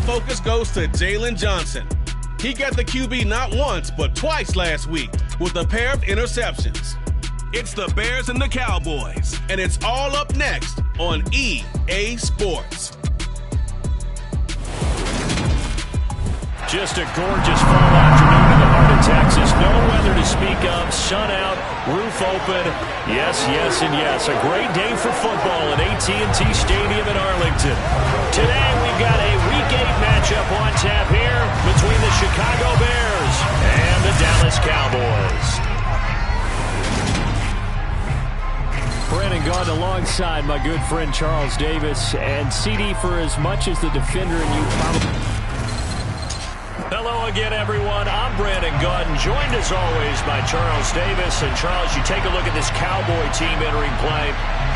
focus goes to Jalen Johnson. He got the QB not once, but twice last week with a pair of interceptions. It's the Bears and the Cowboys, and it's all up next on EA Sports. Just a gorgeous fall afternoon in the heart of Texas. No weather to speak of. Sun out, roof open. Yes, yes, and yes. A great day for football at AT&T Stadium in Arlington. Today we've got a Week 8 matchup on tap here between the Chicago Bears and the Dallas Cowboys. Brandon Gaudin alongside my good friend Charles Davis. And CD, for as much as the defender and you probably... Hello again, everyone. I'm Brandon Gaudin, joined as always by Charles Davis. And Charles, you take a look at this Cowboy team entering play.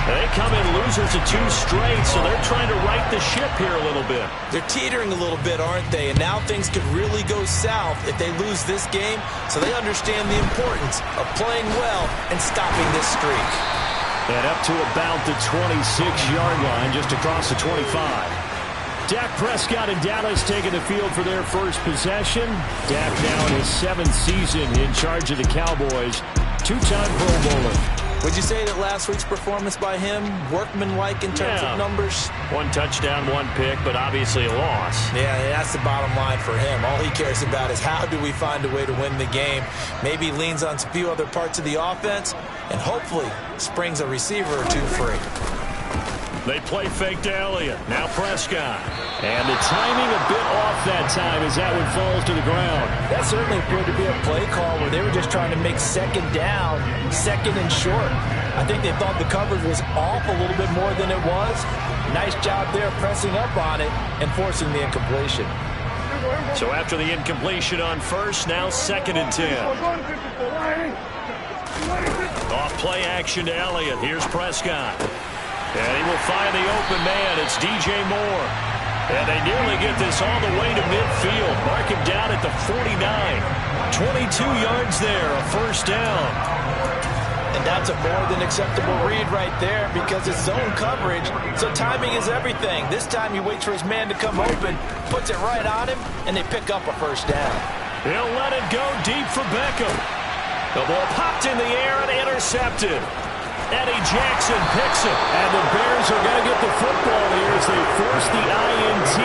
They come in losers of 2 straight, so they're trying to right the ship here a little bit. They're teetering a little bit, aren't they? And now things could really go south if they lose this game. So they understand the importance of playing well and stopping this streak. And up to about the 26-yard line, just across the 25. Dak Prescott and Dallas taking the field for their first possession. Dak now in his 7th season in charge of the Cowboys. 2-time Pro Bowler. Would you say that last week's performance by him, workmanlike in terms of numbers? 1 touchdown, 1 pick, but obviously a loss. Yeah, that's the bottom line for him. All he cares about is how do we find a way to win the game. Maybe leans on a few other parts of the offense, and hopefully springs a receiver or 2 free. They play fake to Elliott. Now Prescott. And the timing a bit off that time as that one falls to the ground. That certainly appeared to be a play call where they were just trying to make second down, second and short. I think they thought the coverage was off a little bit more than it was. Nice job there pressing up on it and forcing the incompletion. So after the incompletion on first, now 2nd and 10. Off play action to Elliott. Here's Prescott. And he will find the open man. It's DJ Moore. And they nearly get this all the way to midfield. Mark him down at the 49. 22 yards there, a first down. And that's a more than acceptable read right there because it's zone coverage. So timing is everything. This time he waits for his man to come open, puts it right on him, and they pick up a first down. He'll let it go deep for Beckham. The ball popped in the air and intercepted. Eddie Jackson picks it, and the Bears are going to get the football here as they force the INT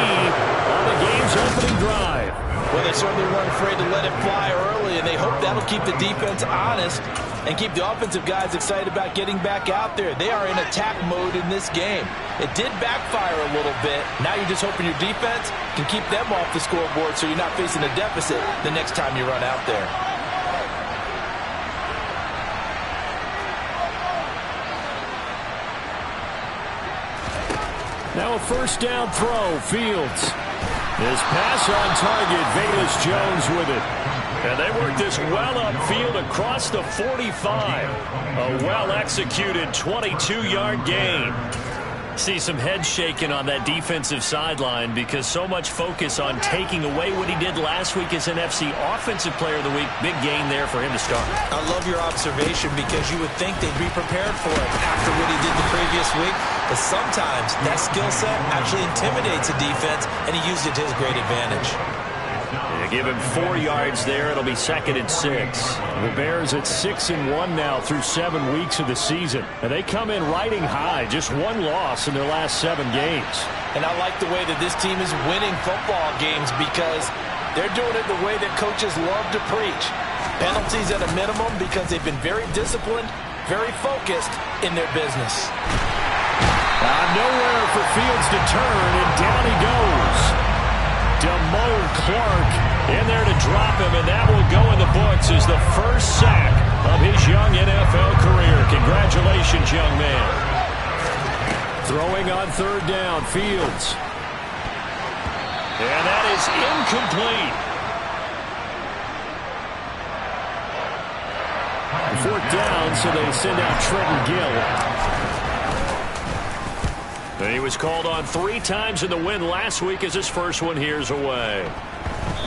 on the game's opening drive. Well, they certainly weren't afraid to let it fly early, and they hope that'll keep the defense honest and keep the offensive guys excited about getting back out there. They are in attack mode in this game. It did backfire a little bit. Now you're just hoping your defense can keep them off the scoreboard so you're not facing a deficit the next time you run out there. Now a first down throw, Fields. His pass on target, Velus Jones with it. And they work this well upfield across the 45. A well-executed 22-yard gain. See some head shaking on that defensive sideline because so much focus on taking away what he did last week as NFC Offensive Player of the Week. Big gain there for him to start. I love your observation because you would think they'd be prepared for it after what he did the previous week. But sometimes that skill set actually intimidates a defense, and he used it to his great advantage. Give him 4 yards there. It'll be 2nd and 6. The Bears at 6-1 now through 7 weeks of the season. And they come in riding high. Just 1 loss in their last 7 games. And I like the way that this team is winning football games because they're doing it the way that coaches love to preach. Penalties at a minimum because they've been very disciplined, very focused in their business. Nowhere for Fields to turn, and down he goes. DeMone Clark in there to drop him, and that will go in the books as the first sack of his young NFL career. Congratulations, young man. Throwing on 3rd down, Fields. And that is incomplete. 4th down, so they send out Trenton Gill. And he was called on 3 times in the win last week as his first one here's away.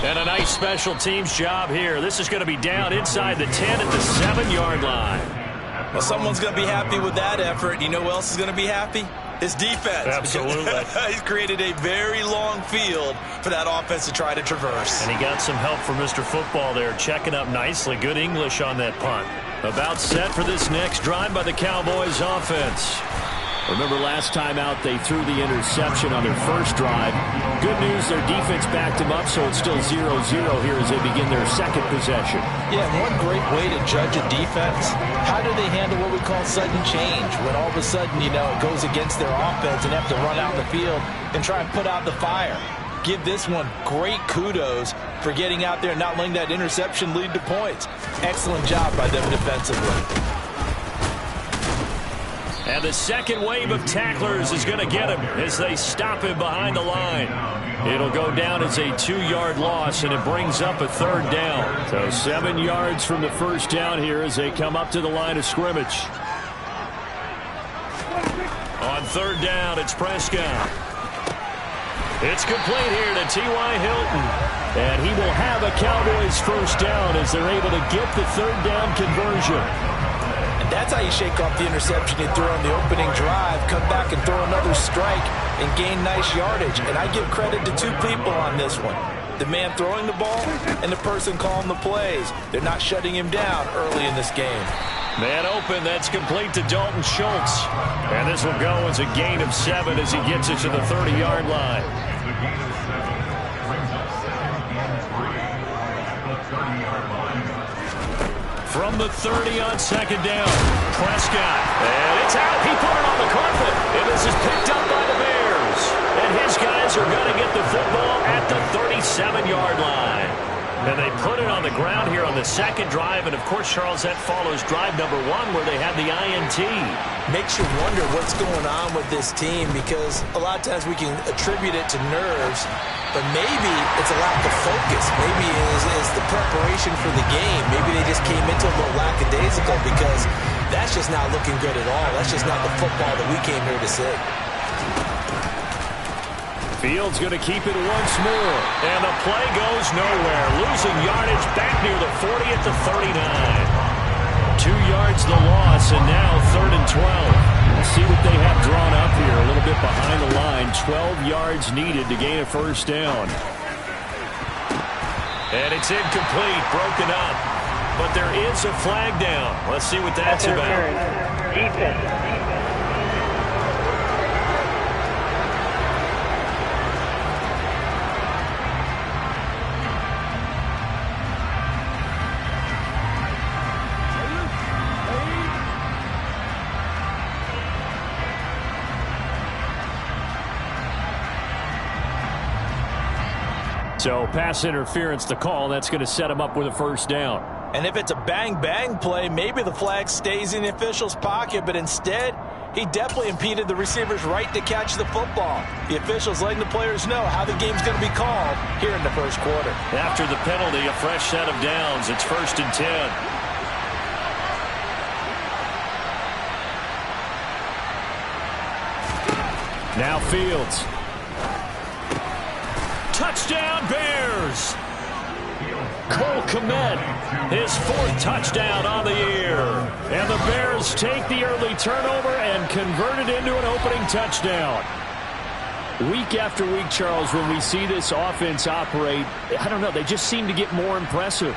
And a nice special teams job here. This is going to be down inside the 10 at the 7-yard line. Well, someone's going to be happy with that effort. You know who else is going to be happy? His defense. Absolutely. He's created a very long field for that offense to try to traverse. And he got some help from Mr. Football there, checking up nicely. Good English on that punt. About set for this next drive by the Cowboys offense. Remember last time out they threw the interception on their first drive. Good news, their defense backed them up, so it's still 0-0 here as they begin their second possession. Yeah, and one great way to judge a defense, how do they handle what we call sudden change? When all of a sudden, it goes against their offense and have to run out in the field and try and put out the fire. Give this one great kudos for getting out there and not letting that interception lead to points. Excellent job by them defensively. And the second wave of tacklers is going to get him as they stop him behind the line. It'll go down as a 2-yard loss, and it brings up a third down. So 7 yards from the first down here as they come up to the line of scrimmage. On third down, it's Prescott. It's complete here to T.Y. Hilton. And he will have a Cowboys first down as they're able to get the third down conversion. And that's how you shake off the interception you threw on the opening drive, come back and throw another strike and gain nice yardage. And I give credit to two people on this one. The man throwing the ball and the person calling the plays. They're not shutting him down early in this game. Man open, that's complete to Dalton Schultz. And this will go as a gain of 7 as he gets it to the 30-yard line. From the 30 on second down, Prescott. And it's out. He put it on the carpet. And this is picked up by the Bears. And his guys are going to get the football at the 37-yard line. And they put it on the ground here on the second drive. And, of course, Charles, that follows drive number 1 where they had the INT. Makes you wonder what's going on with this team because a lot of times we can attribute it to nerves, but maybe it's a lack of focus. Maybe it's the preparation for the game. Maybe they just came into a little lackadaisical because that's just not looking good at all. That's just not the football that we came here to see. Fields going to keep it once more. And the play goes nowhere. Losing yardage back near the 40 at the 39. 2 yards the loss, and now 3rd and 12. We'll see what they have drawn up here. A little bit behind the line. 12 yards needed to gain a first down. And it's incomplete, broken up. But there is a flag down. Let's see what that's about. Defense. So pass interference the call. That's going to set him up with a first down. And if it's a bang-bang play, maybe the flag stays in the official's pocket, but instead, he definitely impeded the receiver's right to catch the football. The officials letting the players know how the game's going to be called here in the first quarter. After the penalty, a fresh set of downs. It's 1st and 10. Now Fields. Touchdown Bears! Cole Kmet, his 4th touchdown on the year. And the Bears take the early turnover and convert it into an opening touchdown. Week after week, Charles, when we see this offense operate, I don't know, they just seem to get more impressive.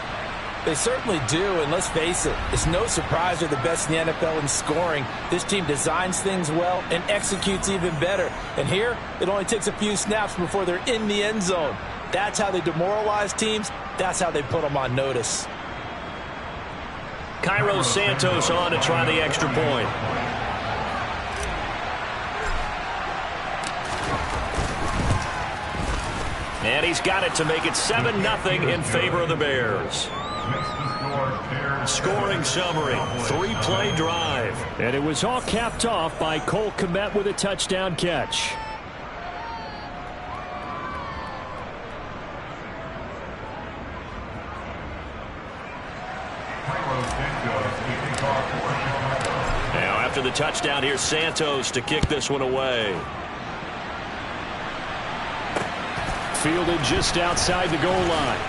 They certainly do, and let's face it, it's no surprise they're the best in the NFL in scoring. This team designs things well and executes even better. And here, it only takes a few snaps before they're in the end zone. That's how they demoralize teams. That's how they put them on notice. Cairo Santos on to try the extra point. And he's got it to make it 7-0 in favor of the Bears. Scoring summary, 3-play drive. And it was all capped off by Cole Kmet with a touchdown catch. Now after the touchdown, here's Santos to kick this one away. Fielded just outside the goal line.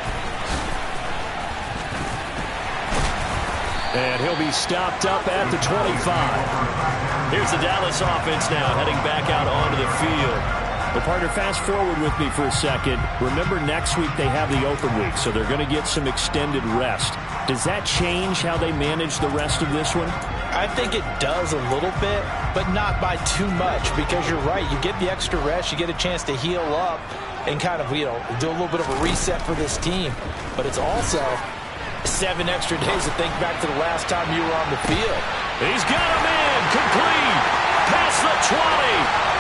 And he'll be stopped up at the 25. Here's the Dallas offense now heading back out onto the field. Well, partner, fast forward with me for a second. Remember, next week they have the open week, so they're going to get some extended rest. Does that change how they manage the rest of this one? I think it does a little bit, but not by too much, because you're right. You get the extra rest, you get a chance to heal up and kind of, do a little bit of a reset for this team. But it's also 7 extra days to think back to the last time you were on the field. He's got him in, complete, past the 20.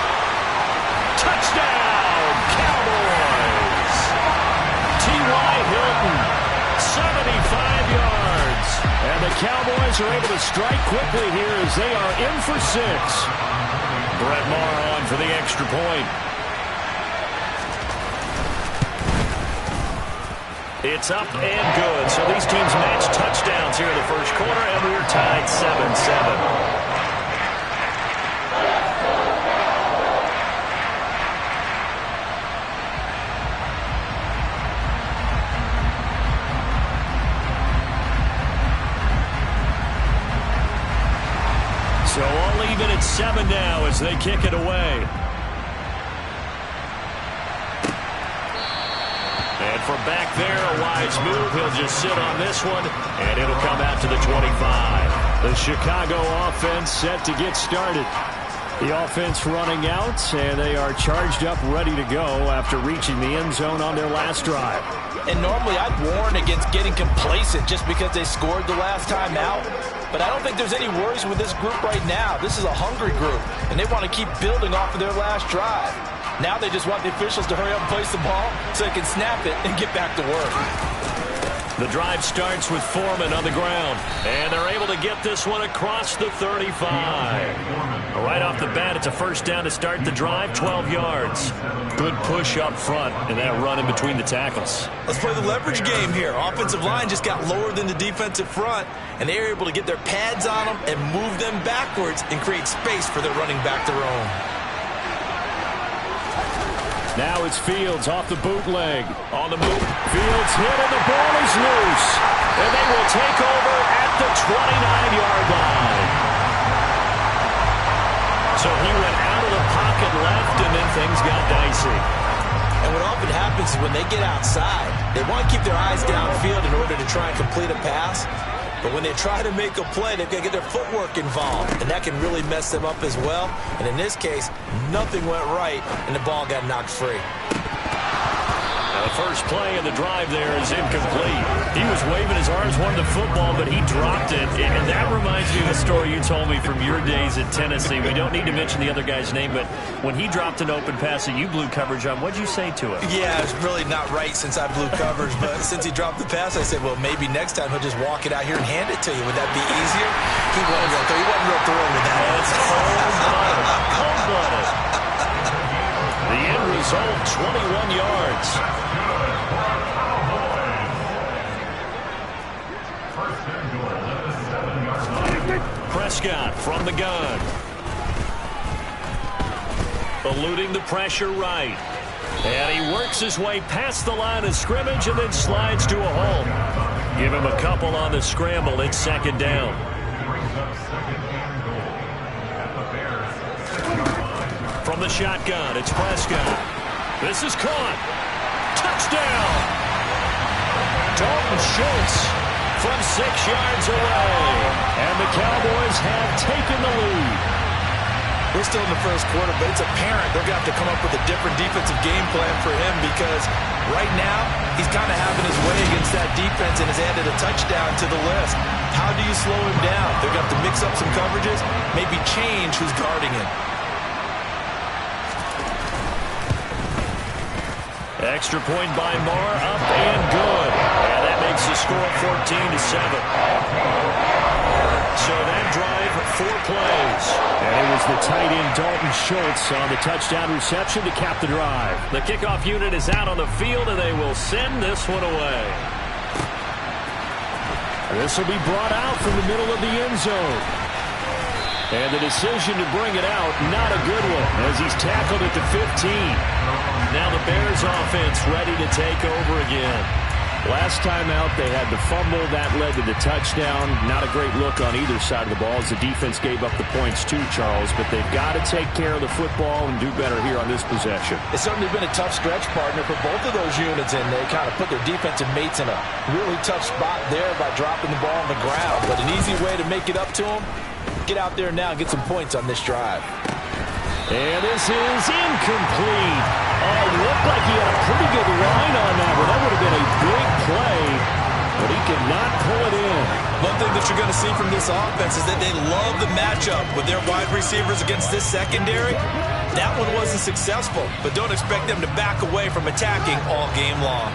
Touchdown, Cowboys. T.Y. Hilton, 75 yards. And the Cowboys are able to strike quickly here as they are in for 6. Brett Maher on for the extra point. It's up and good. So these teams match touchdowns here in the first quarter, and we're tied 7-7. So all even at 7 now as they kick it away. And from back there, a wise move. He'll just sit on this one, and it'll come out to the 25. The Chicago offense set to get started. The offense running out, and they are charged up, ready to go after reaching the end zone on their last drive. And normally I'd warn against getting complacent just because they scored the last time out. But I don't think there's any worries with this group right now. This is a hungry group, and they want to keep building off of their last drive. Now they just want the officials to hurry up and place the ball so they can snap it and get back to work. The drive starts with Foreman on the ground, and they're able to get this one across the 35. Right off the bat, it's a first down to start the drive, 12 yards. Good push up front, and that run in between the tackles. Let's play the leverage game here. Offensive line just got lower than the defensive front, and they were able to get their pads on them and move them backwards and create space for their running back to roam. Now it's Fields off the bootleg. On the move. Fields hit and the ball is loose. And they will take over at the 29-yard line. So he went out of the pocket left, and then things got dicey. And what often happens is when they get outside, they want to keep their eyes downfield in order to try and complete a pass. But when they try to make a play, they've got to get their footwork involved, and that can really mess them up as well. And in this case, nothing went right, and the ball got knocked free. Now the first play of the drive there is incomplete. He was waving his arms, wanted the football, but he dropped it. And that reminds me of the story you told me from your days at Tennessee. We don't need to mention the other guy's name, but when he dropped an open pass that you blew coverage on, what'd you say to him? Yeah, it's really not right since I blew coverage, but since he dropped the pass, I said, well, maybe next time he'll just walk it out here and hand it to you. Would that be easier? He wasn't real thrilled with that. That's cold-blooded. Cold-blooded. The end result, 21 yards. Prescott from the gun. Eluding the pressure right. And he works his way past the line of scrimmage and then slides to a hole. Give him a couple on the scramble. It's second down. From the shotgun, it's Prescott. This is caught. Touchdown! Dalton Schultz from 6 yards away. And the Cowboys have taken the lead. We're still in the first quarter, but it's apparent they're going to have to come up with a different defensive game plan for him because right now he's kind of having his way against that defense and has added a touchdown to the list. How do you slow him down? They're going to have to mix up some coverages, maybe change who's guarding him. Extra point by Maher, up and good. And that makes the score 14-7. So that drive, 4 plays. And it was the tight end Dalton Schultz on the touchdown reception to cap the drive. The kickoff unit is out on the field, and they will send this one away. This will be brought out from the middle of the end zone. And the decision to bring it out, not a good one, as he's tackled at the 15. Now the Bears offense ready to take over again. Last time out, they had the fumble. That led to the touchdown. Not a great look on either side of the ball as the defense gave up the points too, Charles. But they've got to take care of the football and do better here on this possession. It's certainly been a tough stretch, partner, for both of those units, and they kind of put their defensive mates in a really tough spot there by dropping the ball on the ground. But an easy way to make it up to them, get out there now and get some points on this drive. And this is incomplete. Oh, it looked like he had a pretty good line on that one. That would have been a big play, but he could not pull it in. One thing that you're going to see from this offense is that they love the matchup with their wide receivers against this secondary. That one wasn't successful, but don't expect them to back away from attacking all game long.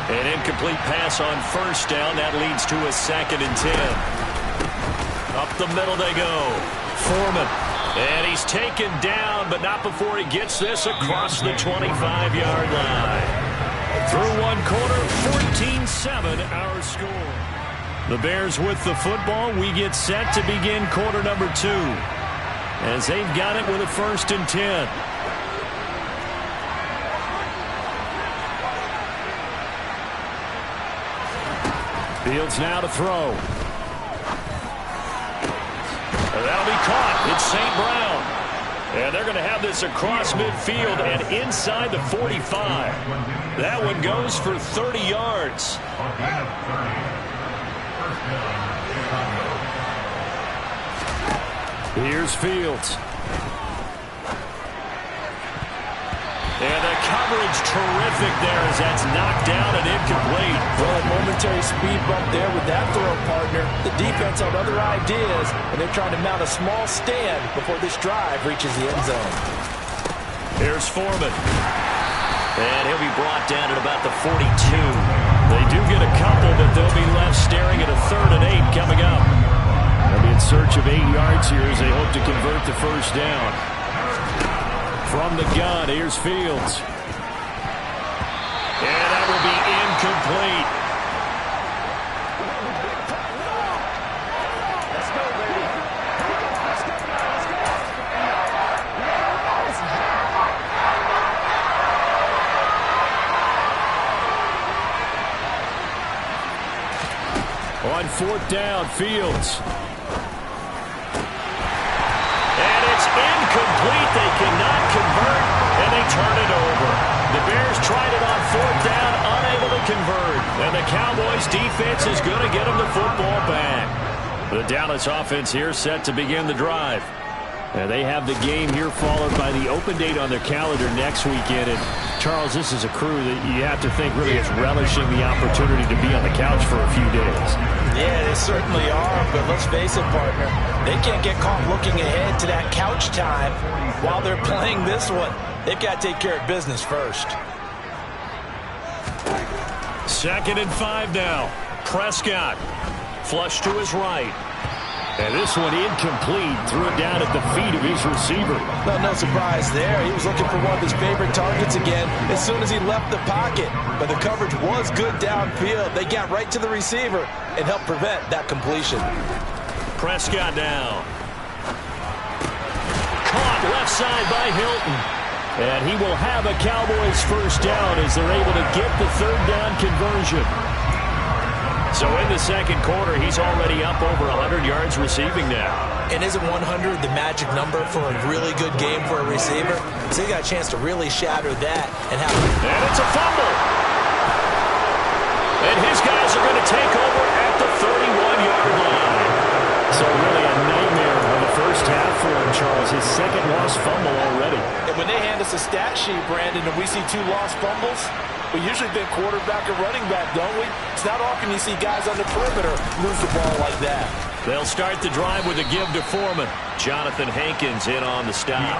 An incomplete pass on first down. That leads to a 2nd and 10. Up the middle they go. Foreman. And he's taken down, but not before he gets this across the 25-yard line. Through one quarter, 14-7 our score. The Bears with the football. We get set to begin quarter number 2 as they've got it with a 1st and 10. Fields now to throw. That'll be caught. It's St. Brown. And they're going to have this across midfield and inside the 45. That one goes for 30 yards. Here's Fields. And the coverage terrific there as that's knocked down and incomplete. Well, a momentary speed bump there with that throw, partner. The defense had other ideas, and they're trying to mount a small stand before this drive reaches the end zone. Here's Foreman. And he'll be brought down at about the 42. They do get a couple, but they'll be left staring at a 3rd and 8 coming up. They'll be in search of 8 yards here as they hope to convert the first down. From the gun, here's Fields. And that will be incomplete. Let's go, baby. Let's go. On 4th down, Fields. Incomplete. They cannot convert, and they turn it over. The Bears tried it on 4th down, unable to convert. And the Cowboys' defense is going to get them the football back. The Dallas offense here set to begin the drive. And they have the game here followed by the open date on their calendar next weekend. And Charles, this is a crew that you have to think really is relishing the opportunity to be on the couch for a few days. Yeah, they certainly are, but let's face it, partner. They can't get caught looking ahead to that couch time while they're playing this one. They've got to take care of business first. 2nd and 5 now. Prescott. Flush to his right. And this one incomplete. Threw it down at the feet of his receiver. Well, no surprise there. He was looking for one of his favorite targets again as soon as he left the pocket. But the coverage was good downfield. They got right to the receiver and helped prevent that completion. Prescott down. Caught left side by Hilton. And he will have a Cowboys first down as they're able to get the 3rd down conversion. So in the 2nd quarter, he's already up over 100 yards receiving now. And isn't 100 the magic number for a really good game for a receiver? So he got a chance to really shatter that and have. And it's a fumble. And his guys are going to take over at the 31-yard line. So really a nightmare on the first half for him, Charles. His 2nd lost fumble already. And when they hand us a stat sheet, Brandon, and we see 2 lost fumbles, we usually think quarterback or running back, don't we? It's not often you see guys on the perimeter lose the ball like that. They'll start the drive with a give to Foreman. Jonathan Hankins in on the stop.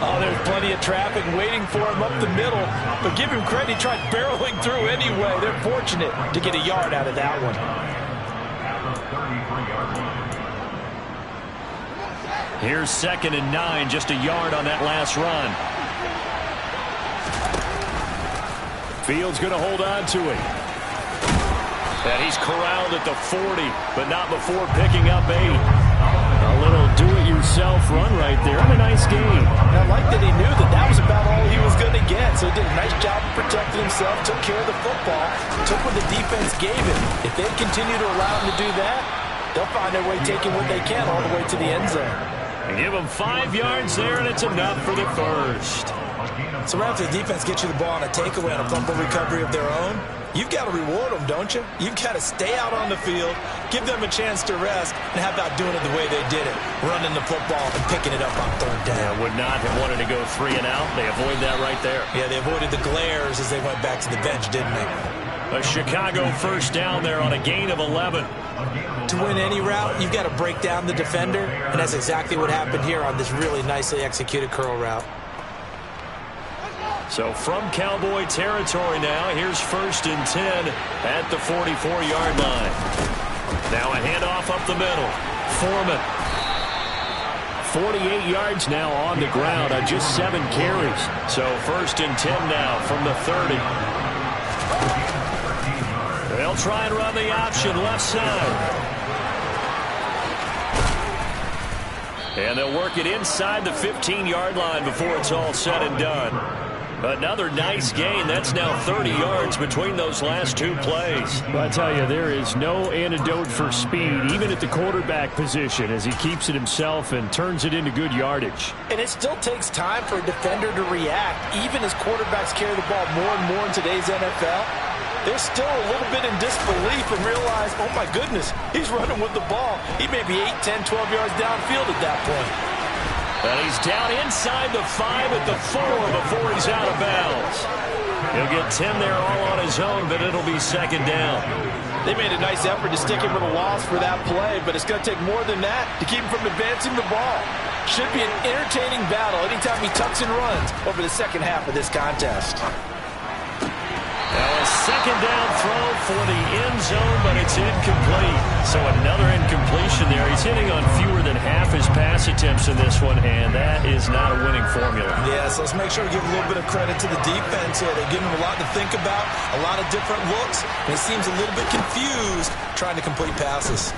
Oh, there's plenty of traffic waiting for him up the middle. But give him credit, he tried barreling through anyway. They're fortunate to get a yard out of that one. Here's 2nd and 9, just a yard on that last run. Fields going to hold on to it. And he's corralled at the 40, but not before picking up 8. A little do-it-yourself run right there. And a nice game. And I like that he knew that that was about all he was going to get. So he did a nice job of protecting himself, took care of the football, took what the defense gave him. If they continue to allow him to do that, they'll find their way taking what they can all the way to the end zone. Give them 5 yards there, and it's enough for the first. So after the defense gets you the ball on a takeaway on a fumble recovery of their own, you've got to reward them, don't you? You've got to stay out on the field, give them a chance to rest, and how about doing it the way they did it, running the football and picking it up on third down. Yeah, would not have wanted to go 3 and out. They avoid that right there. Yeah, they avoided the glares as they went back to the bench, didn't they? A Chicago first down there on a gain of 11. To win any route, you've got to break down the defender, and that's exactly what happened here on this really nicely executed curl route. So from Cowboy territory now, here's 1st and 10 at the 44-yard line. Now a handoff up the middle. Foreman. 48 yards now on the ground on just 7 carries. So 1st and 10 now from the 30. They'll try and run the option left side. And they'll work it inside the 15-yard line before it's all said and done. Another nice gain. That's now 30 yards between those last 2 plays. Well, I tell you, there is no antidote for speed, even at the quarterback position, as he keeps it himself and turns it into good yardage. And it still takes time for a defender to react. Even as quarterbacks carry the ball more and more in today's NFL, they're still a little bit in disbelief and realize, oh my goodness, he's running with the ball. He may be 8, 10, 12 yards downfield at that point. And he's down inside the 5 at the 4 before he's out of bounds. He'll get 10 there all on his own, but it'll be 2nd down. They made a nice effort to stick him with a loss for that play, but it's going to take more than that to keep him from advancing the ball. Should be an entertaining battle anytime he tucks and runs over the second half of this contest. Now a 2nd down throw for the end zone, but it's incomplete. So another incompletion there. He's hitting on fewer than half his pass attempts in this one, and that is not a winning formula. Yeah, so let's make sure we give a little bit of credit to the defense here. They're giving him a lot to think about, a lot of different looks, and he seems a little bit confused trying to complete passes.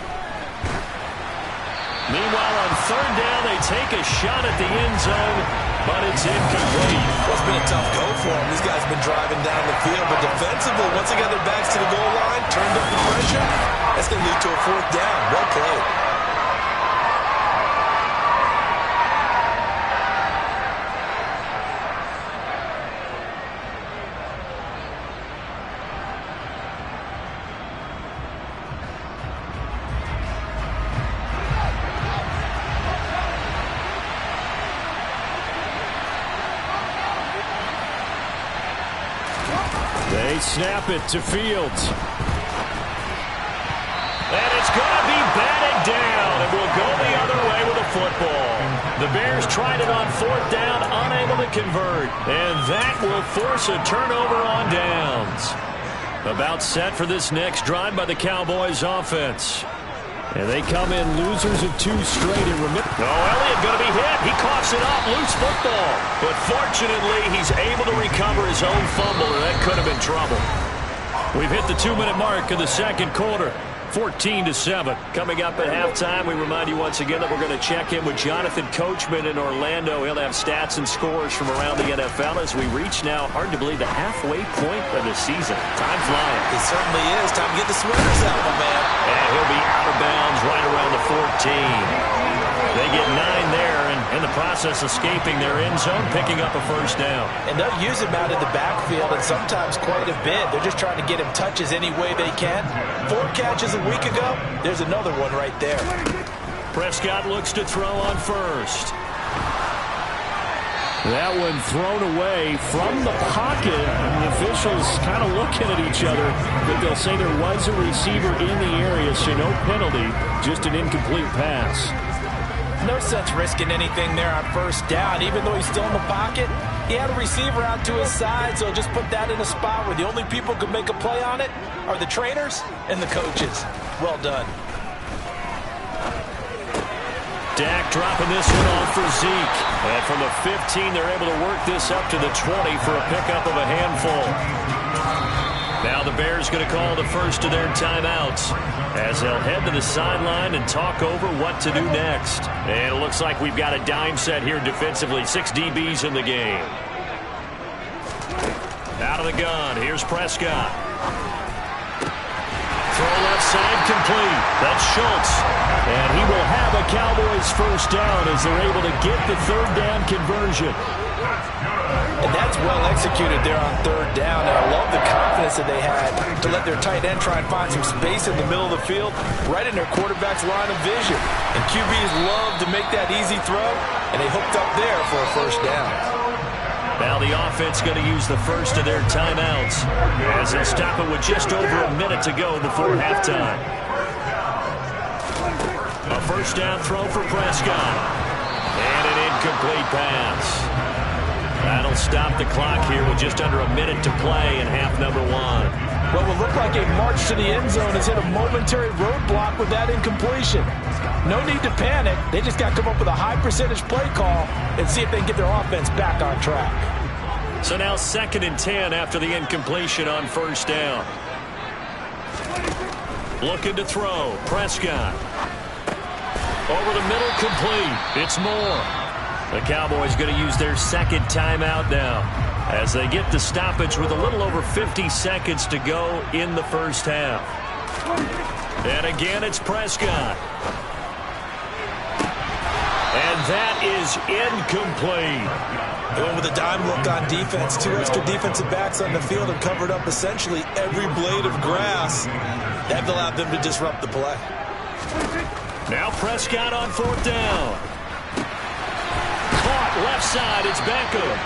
Meanwhile, on 3rd down, they take a shot at the end zone, but it's incomplete. Well, it's been a tough go for them. These guys have been driving down the field, but defensively, once they got their backs to the goal line, turned up the pressure, that's going to lead to a 4th down. Well played. They snap it to Fields. And it's going to be batted down, and we'll go the other way with the football. The Bears tried it on 4th down, unable to convert, and that will force a turnover on downs. About set for this next drive by the Cowboys offense. And they come in losers of 2 straight. And Elliott going to be hit. He coughs it up. Loose football. But fortunately, he's able to recover his own fumble, or that could have been trouble. We've hit the 2-minute mark of the 2nd quarter. 14-7. Coming up at halftime, we remind you once again that we're going to check in with Jonathan Coachman in Orlando. He'll have stats and scores from around the NFL as we reach now, hard to believe, the halfway point of the season. Time flying. It certainly is. Time to get the swimmers out, my man. And he'll be out of bounds right around the 14. They get 9 there, and in the process escaping their end zone, picking up a 1st down. And they'll use him out of the backfield, and sometimes quite a bit. They're just trying to get him touches any way they can. 4 catches a week ago, there's another one right there. Prescott looks to throw on 1st. That one thrown away from the pocket. And the officials kind of looking at each other, but they'll say there was a receiver in the area, so no penalty, just an incomplete pass. No sense risking anything there on 1st down. Even though he's still in the pocket, he had a receiver out to his side, so just put that in a spot where the only people who can make a play on it are the trainers and the coaches. Well done. Dak dropping this one off for Zeke. And from the 15, they're able to work this up to the 20 for a pickup of a handful. Now the Bears going to call the first of their timeouts as they'll head to the sideline and talk over what to do next. And it looks like we've got a dime set here defensively. 6 DBs in the game. Out of the gun, here's Prescott. Throw left side complete. That's Schultz. And he will have a Cowboys first down as they're able to get the third down conversion. And that's well executed there on third down. And I love the confidence that they had to let their tight end try and find some space in the middle of the field, right in their quarterback's line of vision. And QBs love to make that easy throw, and they hooked up there for a first down. Now the offense going to use the first of their timeouts as they stop it with just over a minute to go before halftime. A first down throw for Prescott. And an incomplete pass. That'll stop the clock here with just under a minute to play in half number 1. What will look like a march to the end zone has hit a momentary roadblock with that incompletion. No need to panic. They just got to come up with a high percentage play call and see if they can get their offense back on track. So now 2nd and 10 after the incompletion on first down. Looking to throw. Prescott. Over the middle, complete. It's Moore. The Cowboys going to use their second timeout now as they get the stoppage with a little over 50 seconds to go in the first half. And again, it's Prescott. And that is incomplete. Going with a dime look on defense. 2 extra defensive backs on the field have covered up essentially every blade of grass. That allowed them to disrupt the play. Now Prescott on 4th down. Caught left side. It's Beckham.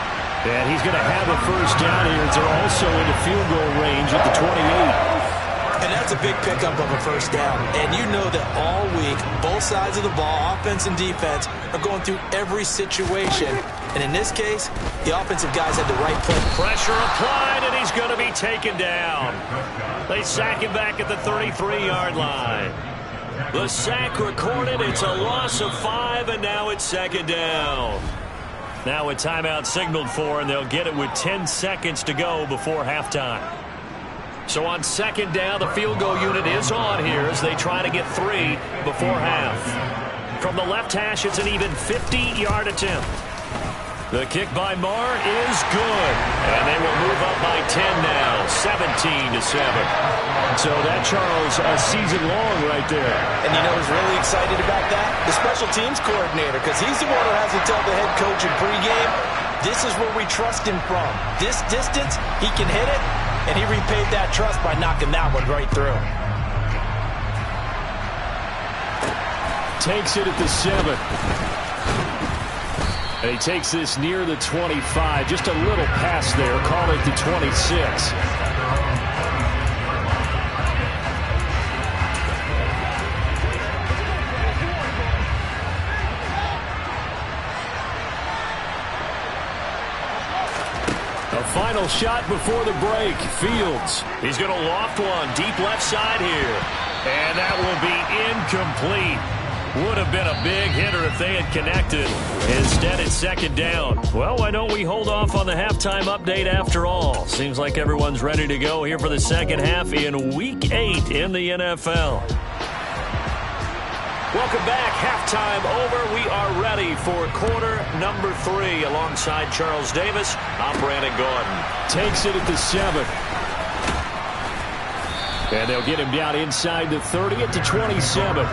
And he's going to have a first down here. They're also into field goal range at the 28. And that's a big pickup of a first down. And you know that all week, both sides of the ball, offense and defense, are going through every situation. And in this case, the offensive guys had the right play. Pressure applied, and he's going to be taken down. They sack him back at the 33-yard line. The sack recorded. It's a loss of 5, and now it's 2nd down. Now a timeout signaled for, and they'll get it with 10 seconds to go before halftime. So on 2nd down, the field goal unit is on here as they try to get 3 before half. From the left hash, it's an even 50-yard attempt. The kick by Marr is good. And they will move up by 10 now, 17-7. So that, Charles, a season long right there. And you know who's really excited about that? The special teams coordinator, because he's the one who has to tell the head coach in pregame, this is where we trust him from. This distance, he can hit it, and he repaid that trust by knocking that one right through. Takes it at the 7. And he takes this near the 25. Just a little pass there. Call it the 26. A final shot before the break. Fields. He's going to loft one deep left side here. And that will be incomplete. Would have been a big hitter if they had connected. Instead, it's 2nd down. Well, why don't we hold off on the halftime update after all? Seems like everyone's ready to go here for the second half in Week 8 in the NFL. Welcome back. Halftime over. We are ready for quarter number 3 alongside Charles Davis. I'm Brandon Gordon. Takes it at the 7. And they'll get him down inside the 30 at the 27.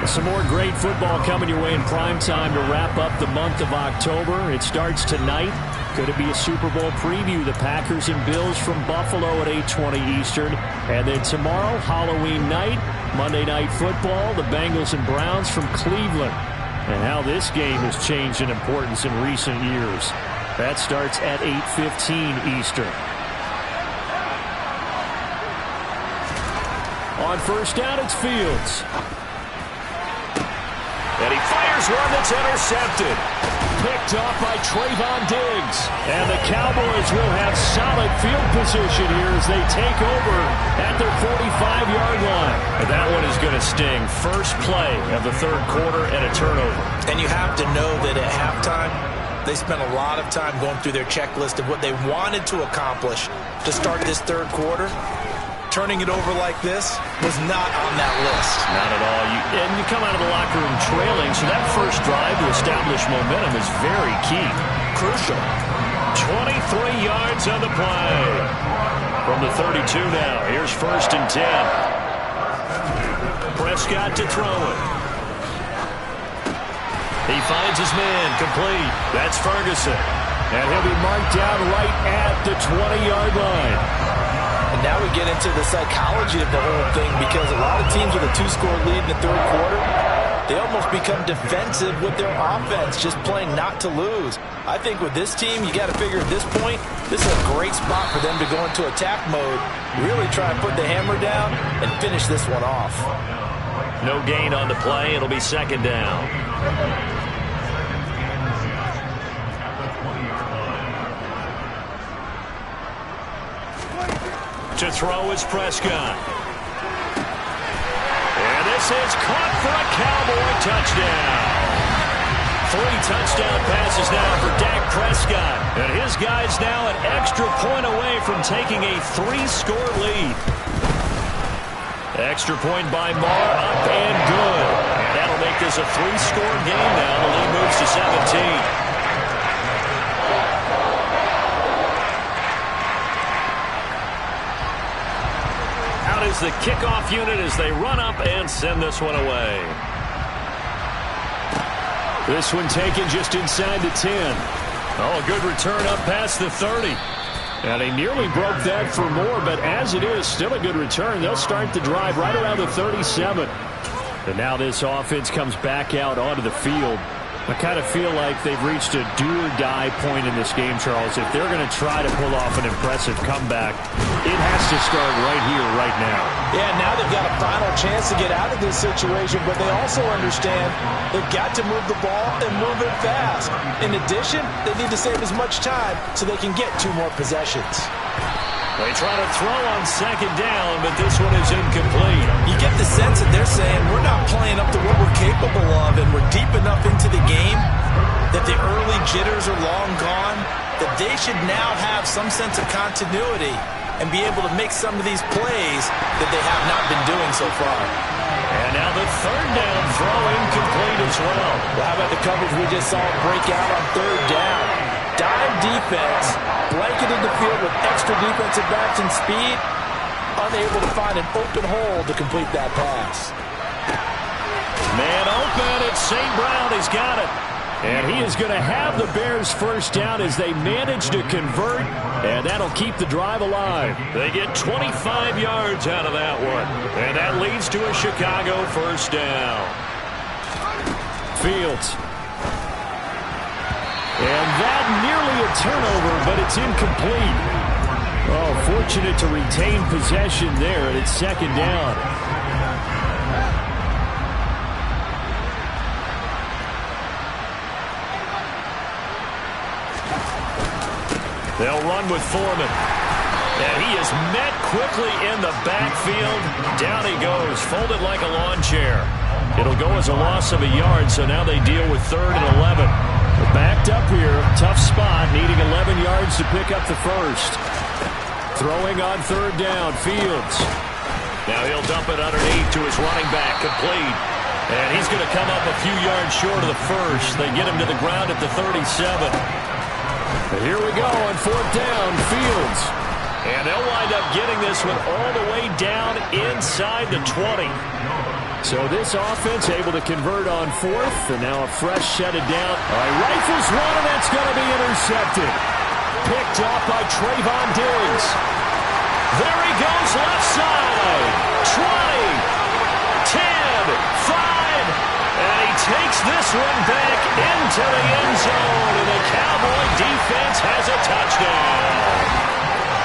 Some more great football coming your way in prime time to wrap up the month of October. It starts tonight. Could it be a Super Bowl preview? The Packers and Bills from Buffalo at 8:20 Eastern. And then tomorrow, Halloween night, Monday Night Football, the Bengals and Browns from Cleveland. And how this game has changed in importance in recent years. That starts at 8:15 Eastern. On first down, it's Fields. And he fires one that's intercepted. Picked off by Trayvon Diggs. And the Cowboys will have solid field position here as they take over at their 45-yard line. And that one is going to sting. First play of the third quarter and a turnover. And you have to know that at halftime, They spent a lot of time going through their checklist of what they wanted to accomplish to start this third quarter. Turning it over like this was not on that list. Not at all. You come out of the locker room trailing, so that first drive to establish momentum is very key. Crucial. 23 yards on the play. From the 32 now, here's 1st and 10. Prescott to throw it. He finds his man, complete. That's Ferguson. And he'll be marked down right at the 20-yard line. And now we get into the psychology of the whole thing, because a lot of teams with a 2-score lead in the third quarter, they almost become defensive with their offense, just playing not to lose. I think with this team, you got to figure at this point, this is a great spot for them to go into attack mode, really try and put the hammer down and finish this one off. No gain on the play. It'll be 2nd down. To throw is Prescott. And this is caught for a Cowboy touchdown. 3 touchdown passes now for Dak Prescott. And his guy's now an extra point away from taking a 3-score lead. Extra point by Marr, up and good. And that'll make this a 3-score game now. The lead moves to 17. Is the kickoff unit as they run up and send this one away. This one taken just inside the 10. Oh, a good return up past the 30. And he nearly broke that for more, but as it is, still a good return. They'll start the drive right around the 37. And now this offense comes back out onto the field. I kind of feel like they've reached a do-or-die point in this game, Charles. If they're going to try to pull off an impressive comeback, it has to start right here, right now. Yeah, now they've got a final chance to get out of this situation, but they also understand they've got to move the ball and move it fast. In addition, they need to save as much time so they can get 2 more possessions. They try to throw on 2nd down, but this one is incomplete. You get the sense that they're saying we're not playing up to what we're capable of, and we're deep enough into the game that the early jitters are long gone, that they should now have some sense of continuity and be able to make some of these plays that they have not been doing so far. And now the 3rd down throw incomplete as well. Well, how about the coverage we just saw break out on 3rd down? Dime defense, blanketed the field with extra defensive backs and speed, unable to find an open hole to complete that pass. Man open, it's St. Brown, he's got it. And he is going to have the Bears 1st down as they manage to convert, and that'll keep the drive alive. They get 25 yards out of that one, and that leads to a Chicago 1st down. Fields. And that nearly a turnover, but it's incomplete. Oh, fortunate to retain possession there, and it's 2nd down. They'll run with Foreman. And he is met quickly in the backfield. Down he goes, folded like a lawn chair. It'll go as a loss of a yard, so now they deal with 3rd and 11. They're backed up here, tough spot, needing 11 yards to pick up the 1st. Throwing on 3rd down, Fields. Now he'll dump it underneath to his running back, complete. And he's going to come up a few yards short of the 1st. They get him to the ground at the 37. And here we go on 4th down, Fields. And they'll wind up getting this one all the way down inside the 20. So this offense able to convert on 4th, and now a fresh set it down. All right, rifles one, and that's going to be intercepted. Picked up by Trayvon Diggs. There he goes, left side. 20, 10, 5, and he takes this one back into the end zone, and the Cowboy defense has a touchdown.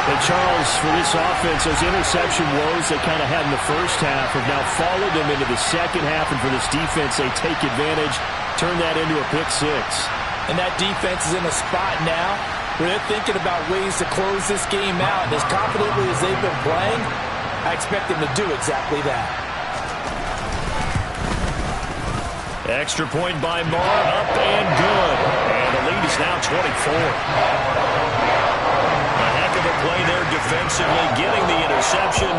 But Charles, for this offense, those interception woes they kind of had in the first half have now followed them into the second half, and for this defense, they take advantage, turn that into a pick 6. And that defense is in a spot now where they're thinking about ways to close this game out. And as confidently as they've been playing, I expect them to do exactly that. Extra point by Marr, up and good. And the lead is now 24. A heck of a play there defensively, getting the interception,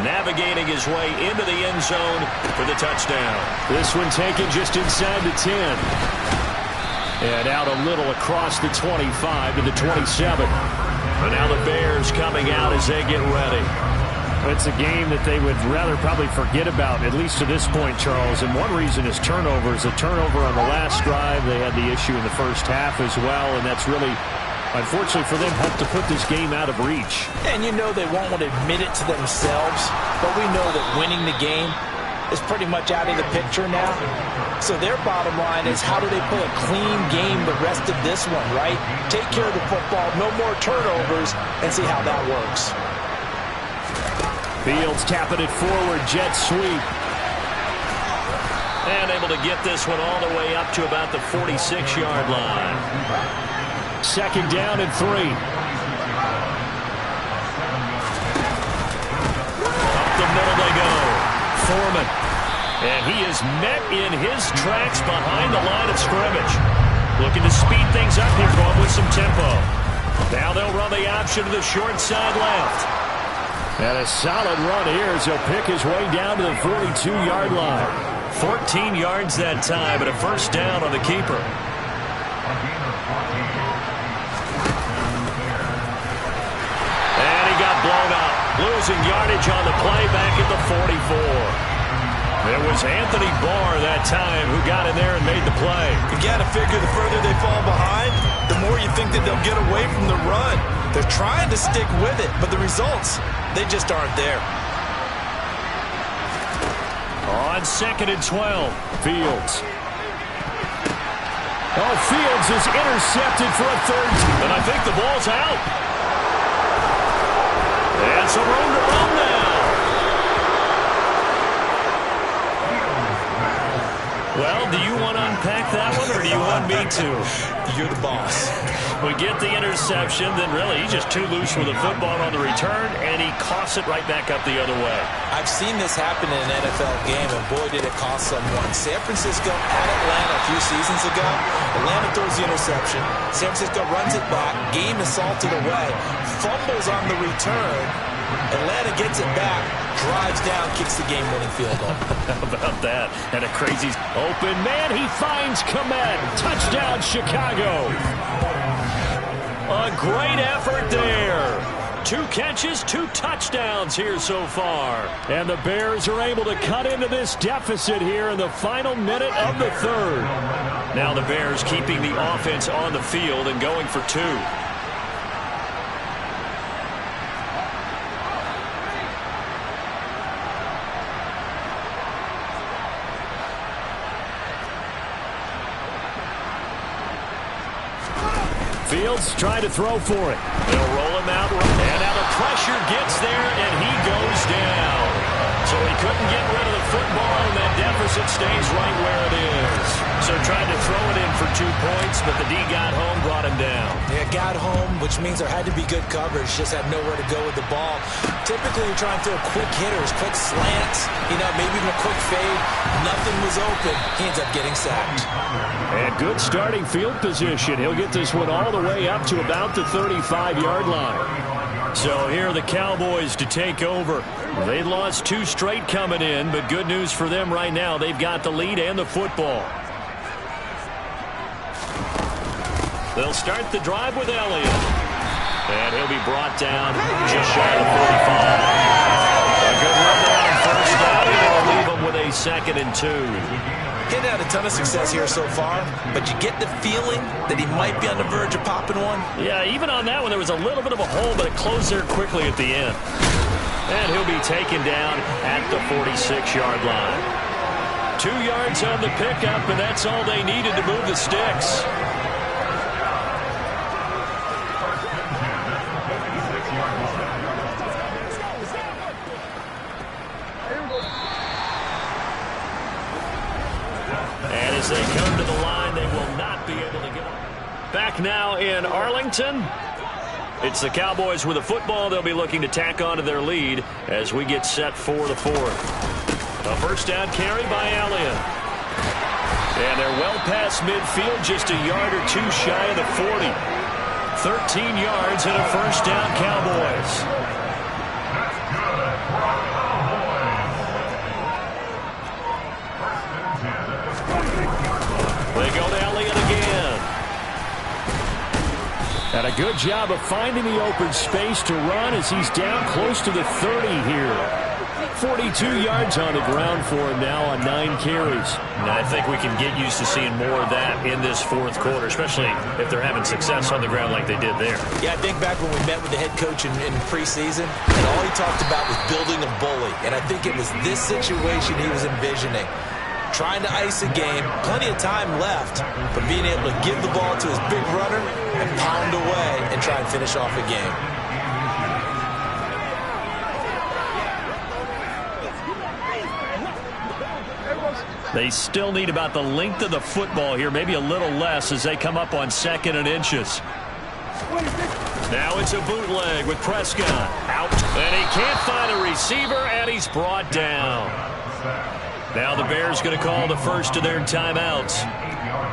navigating his way into the end zone for the touchdown. This one taken just inside the 10. And out a little across the 25 to the 27. And now the Bears coming out as they get ready. It's a game that they would rather probably forget about, at least to this point, Charles. And one reason is turnovers. A turnover on the last drive. They had the issue in the first half as well, and that's really, unfortunately for them, helped to put this game out of reach. And you know they won't want to admit it to themselves, but we know that winning the game is pretty much out of the picture now. So their bottom line is, how do they play a clean game the rest of this one, right? Take care of the football, no more turnovers, and see how that works. Fields tapping it forward, jet sweep. And able to get this one all the way up to about the 46-yard line. Second down and 3. Up the middle they go. Foreman. And he is met in his tracks behind the line of scrimmage. Looking to speed things up here, going with some tempo. Now they'll run the option to the short side left. And a solid run here as he'll pick his way down to the 42-yard line. 14 yards that time, but a first down on the keeper. And he got blown up. Losing yardage on the play back at the 44. It was Anthony Barr that time who got in there and made the play. You got to figure the further they fall behind, the more you think that they'll get away from the run. They're trying to stick with it, but the results, they just aren't there. On second and 12, Fields. Oh, Fields is intercepted for a third. And I think the ball's out. And some room to run now. Well, do you want to unpack that one, or do you want me to? You're the boss. We get the interception, then really he's just too loose with the football on the return, and he coughs it right back up the other way. I've seen this happen in an NFL game, and boy, did it cost someone. San Francisco at Atlanta a few seasons ago. Atlanta throws the interception. San Francisco runs it back. Game is salted away. Fumbles on the return. Atlanta gets it back, drives down, kicks the game-winning field goal. How about that? And a crazy open man, he finds Komet. Touchdown, Chicago. A great effort there. 2 catches, 2 touchdowns here so far. And the Bears are able to cut into this deficit here in the final minute of the third. Now the Bears keeping the offense on the field and going for 2. Fields trying to throw for it. They'll roll him out. And now the pressure gets there, and he goes down. So he couldn't get rid of the football, and that deficit stays right where it is. So tried to throw it in for 2 points, but the D got home, brought him down. Yeah, got home, which means there had to be good coverage. Just had nowhere to go with the ball. Typically, you're trying to throw quick hitters, quick slants, maybe even a quick fade. Nothing was open. He ends up getting sacked. And good starting field position. He'll get this one all the way up to about the 35-yard line. So here are the Cowboys to take over. They lost 2 straight coming in, but good news for them right now. They've got the lead and the football. They'll start the drive with Elliott. And he'll be brought down just shy of 45. A good run there on first down. They'll leave him with a 2nd and 2. He's had a ton of success here so far, but you get the feeling that he might be on the verge of popping one. Yeah, even on that one, there was a little bit of a hole, but it closed there quickly at the end. And he'll be taken down at the 46-yard line. 2 yards on the pickup, and that's all they needed to move the sticks. And as they come to the line, they will not be able to get it. Back now in Arlington. It's the Cowboys with a football. They'll be looking to tack on to their lead as we get set for the 4th. A first down carry by Elliott. And they're well past midfield, just a yard or two shy of the 40. 13 yards and a first down, Cowboys. They go to Elliott again. And a good job of finding the open space to run as he's down close to the 30 here. 42 yards on the ground for him now on 9 carries. And I think we can get used to seeing more of that in this fourth quarter, especially if they're having success on the ground like they did there. Yeah, I think back when we met with the head coach in preseason, and all he talked about was building a bully. And I think it was this situation he was envisioning. Trying to ice a game, plenty of time left, but being able to give the ball to his big runner and pound away and try and finish off a game. They still need about the length of the football here, maybe a little less as they come up on 2nd and inches. Now it's a bootleg with Prescott out, and he can't find a receiver, and he's brought down. Now the Bears going to call the first of their timeouts.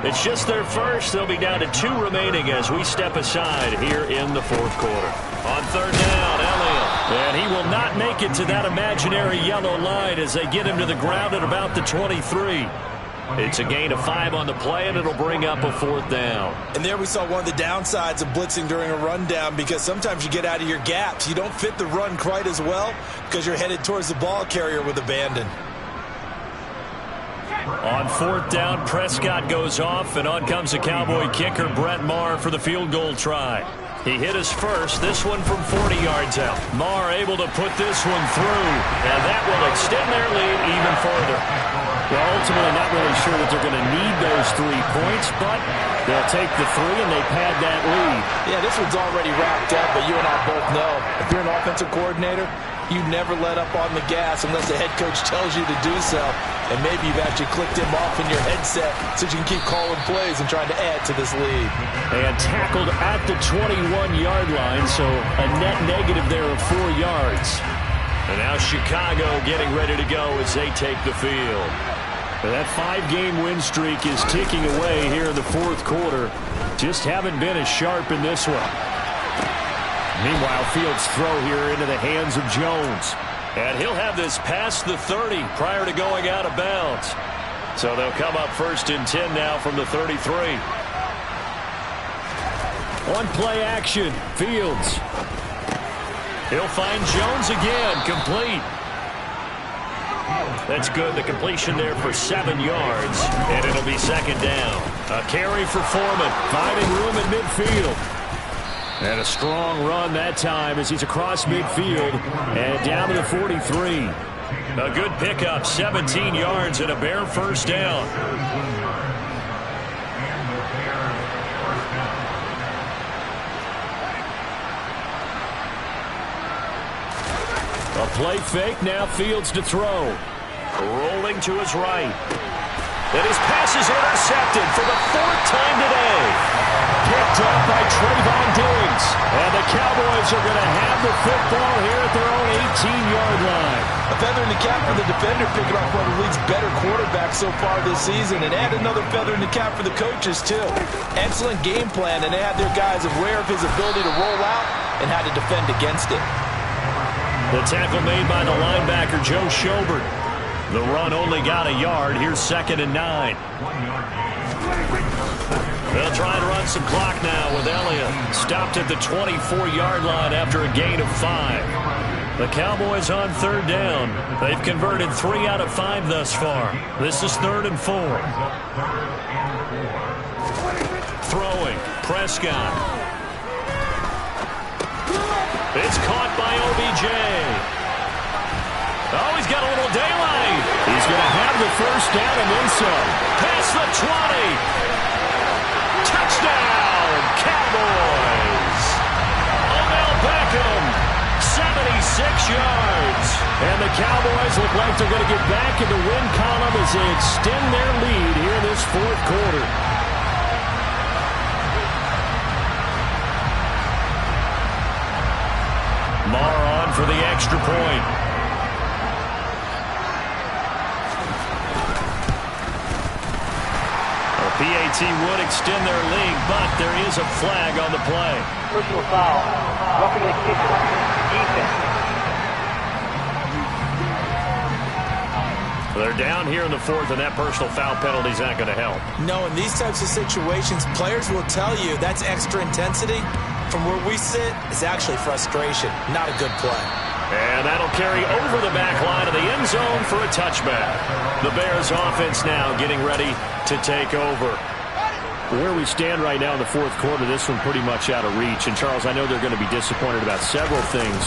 It's just their first. They'll be down to 2 remaining as we step aside here in the fourth quarter. On 3rd down, Elliott. And he will not make it to that imaginary yellow line as they get him to the ground at about the 23. It's a gain of 5 on the play, and it'll bring up a 4th down. And there we saw one of the downsides of blitzing during a rundown, because sometimes you get out of your gaps. You don't fit the run quite as well because you're headed towards the ball carrier with abandon. On 4th down, Prescott goes off, and on comes the Cowboy kicker, Brett Maher, for the field goal try. He hit his first, this one from 40 yards out. Maher able to put this one through, and that will extend their lead even further. Well, ultimately not really sure that they're going to need those 3 points, but they'll take the 3 and they pad that lead. Yeah, this one's already wrapped up, but you and I both know if you're an offensive coordinator, you never let up on the gas unless the head coach tells you to do so. And maybe you've actually clicked him off in your headset so you can keep calling plays and trying to add to this lead. And tackled at the 21-yard line, so a net negative there of 4 yards. And now Chicago getting ready to go as they take the field. And that 5-game win streak is ticking away here in the fourth quarter. Just haven't been as sharp in this one. Meanwhile, Fields' throw here into the hands of Jones. And he'll have this past the 30 prior to going out of bounds. So they'll come up 1st and 10 now from the 33. On play action, Fields. He'll find Jones again, complete. That's good. The completion there for 7 yards, and it'll be 2nd down. A carry for Foreman, finding room in midfield. And a strong run that time as he's across midfield and down to the 43. A good pickup, 17 yards and a Bear first down. A play fake, now Fields to throw. Rolling to his right. And his pass is intercepted for the 4th time today. Picked up by Trayvon Diggs. And the Cowboys are going to have the football here at their own 18-yard line. A feather in the cap for the defender, picking off one of the league's better quarterbacks so far this season. And add another feather in the cap for the coaches, too. Excellent game plan, and they had their guys aware of his ability to roll out and how to defend against it. The tackle made by the linebacker, Joe Schobert. The run only got a yard. Here's 2nd and 9. They'll try and run some clock now with Elliott. Stopped at the 24-yard line after a gain of 5. The Cowboys on 3rd down. They've converted 3 out of 5 thus far. This is 3rd and 4. Throwing, Prescott. It's caught by OBJ. Oh, he's got a little daylight. He's going to have the first down and then some. Past the 20. Touchdown, Cowboys. Odell Beckham, 76 yards. And the Cowboys look like they're going to get back in the win column as they extend their lead here in this fourth quarter. Maher on for the extra point. PAT would extend their lead, but there is a flag on the play. Personal foul. Roughing the kicker. Defense. They're down here in the fourth, and that personal foul penalty is not going to help. No, in these types of situations, players will tell you that's extra intensity. From where we sit, it's actually frustration. Not a good play. And that'll carry over the back line of the end zone for a touchback. The Bears offense now getting ready to take over. Where we stand right now in the fourth quarter, this one pretty much out of reach. And, Charles, I know they're going to be disappointed about several things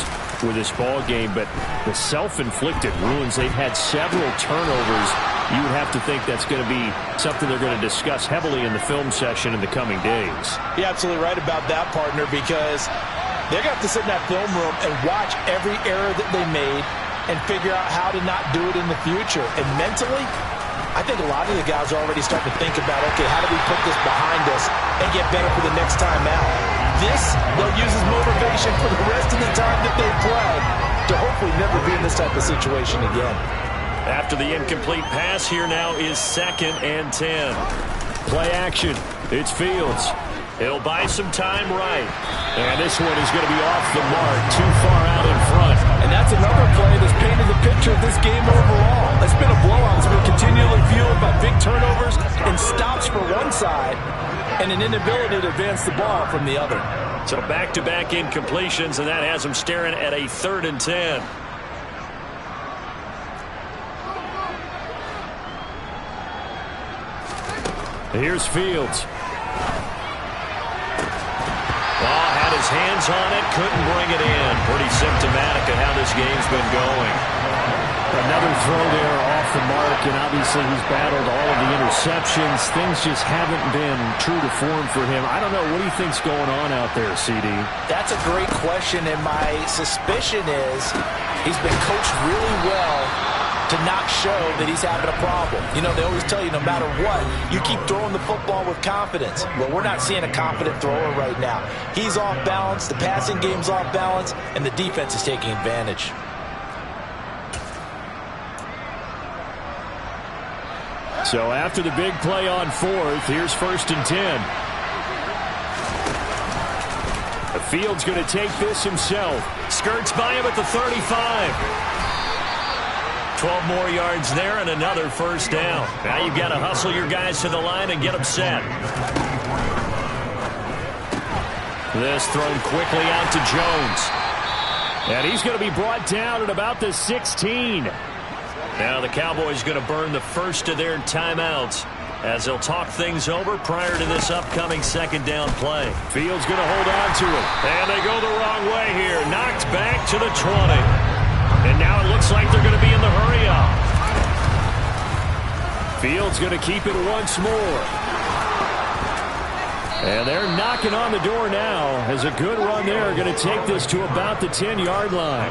with this ball game, but the self-inflicted ruins, they've had several turnovers. You would have to think that's going to be something they're going to discuss heavily in the film session in the coming days. You're absolutely right about that, partner, because they're going to have to sit in that film room and watch every error that they made and figure out how to not do it in the future. And mentally, I think a lot of the guys are already starting to think about, okay, how do we put this behind us and get better for the next time out? This, they'll use as motivation for the rest of the time that they play to hopefully never be in this type of situation again. After the incomplete pass, here now is 2nd and 10. Play action. It's Fields. He'll buy some time right. And this one is going to be off the mark, too far out in front. And that's another play that's painted the picture of this game overall. It's been a blowout. It's been continually fueled by big turnovers and stops for one side and an inability to advance the ball from the other. So back-to-back incompletions, and that has them staring at a 3rd and 10. Here's Fields. Had his hands on it, couldn't bring it in. Pretty symptomatic of how this game's been going. Another throw there off the mark, and obviously he's battled all of the interceptions. Things just haven't been true to form for him. I don't know. What do you think's going on out there, CD? That's a great question, and my suspicion is he's been coached really well to not show that he's having a problem. You know, they always tell you no matter what, you keep throwing the football with confidence. Well, we're not seeing a confident thrower right now. He's off balance, the passing game's off balance, and the defense is taking advantage. So after the big play on 4th, here's 1st and 10. The Fields going to take this himself. Skirts by him at the 35. 12 more yards there and another 1st down. Now you've got to hustle your guys to the line and get them set. This thrown quickly out to Jones. And he's going to be brought down at about the 16. Now the Cowboys going to burn the first of their timeouts as they'll talk things over prior to this upcoming 2nd down play. Fields going to hold on to it. And they go the wrong way here. Knocked back to the 20. And now it looks like they're going to be in the hurry-up. Fields going to keep it once more. And they're knocking on the door now as a good run there. Going to take this to about the 10-yard line.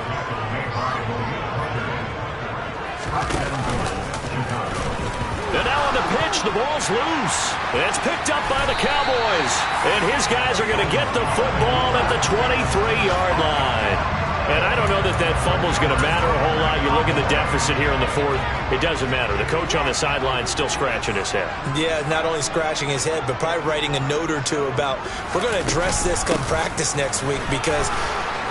And now on the pitch, the ball's loose. It's picked up by the Cowboys. And his guys are going to get the football at the 23-yard line. And I don't know that that fumble is going to matter a whole lot. You look at the deficit here in the 4th, it doesn't matter. The coach on the sideline still scratching his head. Yeah, not only scratching his head, but probably writing a note or two about, we're going to address this come practice next week because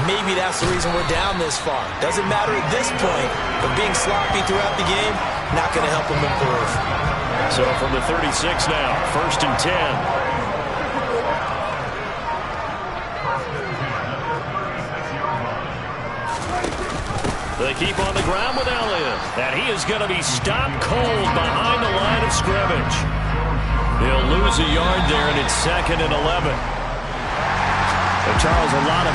maybe that's the reason we're down this far. Doesn't matter at this point, but being sloppy throughout the game, not going to help him improve. So from the 36 now, 1st and 10. They keep on the ground with Elliott. And he is going to be stopped cold behind the line of scrimmage. He'll lose a yard there, and it's 2nd and 11. And Charles, a lot of